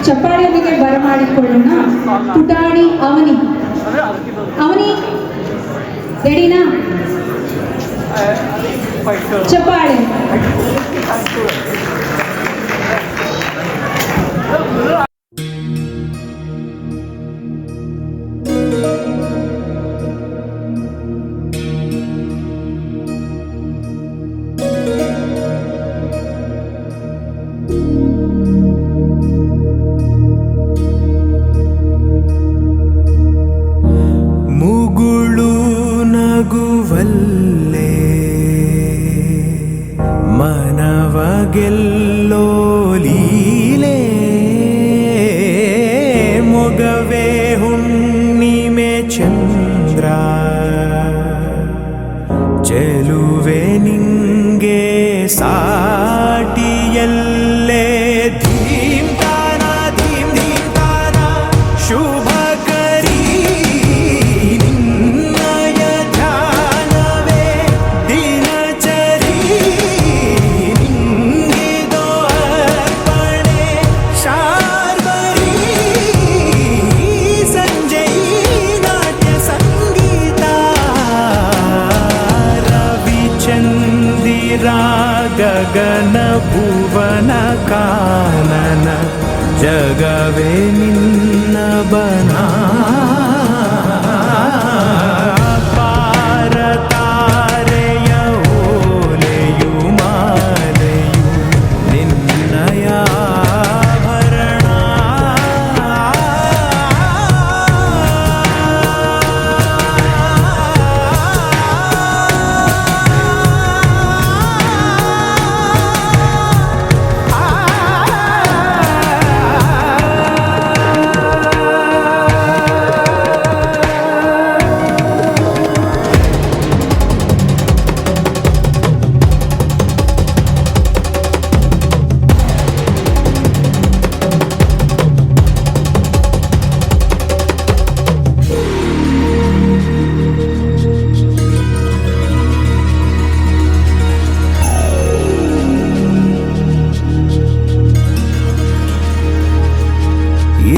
ಚಪ್ಪಾಳೆಯೊಂದಿಗೆ ಬರಮಾಡಿಕೊಳ್ಳೋಣ. ಪುಟಾಣಿ ಅವನಿ. ಅವನಿ ರೆಡಿನಾ? ಚಪ್ಪಾಳೆ. ಮುಗುಳು ನಗುವಲ್ಲೇ ಮನವ ಗೆಲ್ಲೋ ಲೀಲೆ, ಮೊಗವೇ ಹುಣ್ಣಿಮೆ ಚಂದ್ರ, ಚೆಲುವೆ ನಿಂಗೆ ಸಾಟಿಯಲ್ಲೇ. ಧೀಮ್ ತಾನ ಧೀಮ್ ಧೀಮ್ ತಾನ ಶುಭ ಕರಿ ನಿನ್ನಯ ಧ್ಯಾನವೇ ದಿನಚರಿ, ನಿಂಗಿದೋ ಅರ್ಪಣೆ ಶಾರ್ವರಿ, ಸಂಜೈ ನಾಟ್ಯ ಸಂಗೀತ. ರವಿಚಂದಿರ ಗಗನ ಭುವನ ಕಾನನ, ಜಗವೇ ನಿನ್ನ ಬನ. ಪಾರ ತಾರೆಯ ಓಲೆಯು ಮಾಲೆಯು ನಿನ್ನಯ ಆಭರಣ.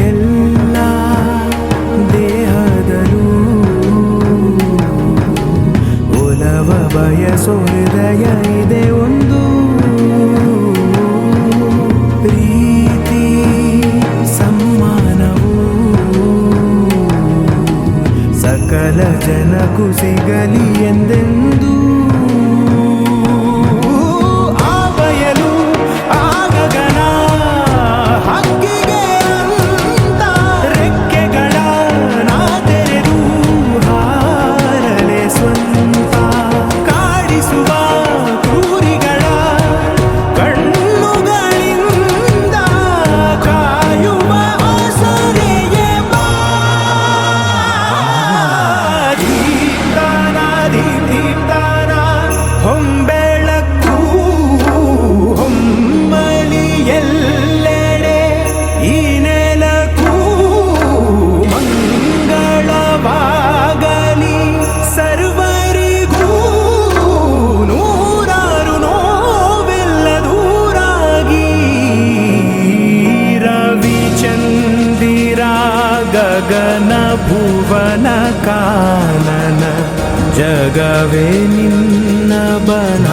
ಎಲ್ಲ ದೇಹದಲ್ಲೂ ಒಲವ ಬಯಸೋ ಹೃದಯ ಇದೆ ಒಂದು. ಪ್ರೀತಿ ಸಮ್ಮಾನವು ಸಕಲ ಜನಕ್ಕೂ ಸಿಗಲಿ ಎಂದೆಂದು. ಆ ಬಯಲು ಆ ಗಗನ ಹಕ್ಕಿಗೆ ಅಂತ ರೆಕ್ಕೆಗಳ ನಾ ತೆರೆದು ಹಾರಲೆ ಸ್ವಂತ. ಕಾಡಿಸುವ ಕ್ರೂರಿಗಳ ಕಣ್ಣುಗಳಿಂದ ಕಾಯುವ ಆಸರೆಯೇ ಬಾ. ದೀಪ್ತಾನ ದೀಪ್ತಾನ ಹೊಂಬೆಳಕು ಹೊಮ್ಮಲಿ ಎಲ್ಲೆಡೆ, ಈ ನೆಲಕ್ಕೂ ಮಂಗಳವಾಗಲಿ. ಸರ್ವರಿಗೂ ನೂರಾರು ನೋವೆಲ್ಲ ದೂರಾಗಿ. ರವಿಚಂದಿರ ಗಗನ ಭುವನ ಕಾನನ, ಜಗವೇ ನಿನ್ನ ಬನ.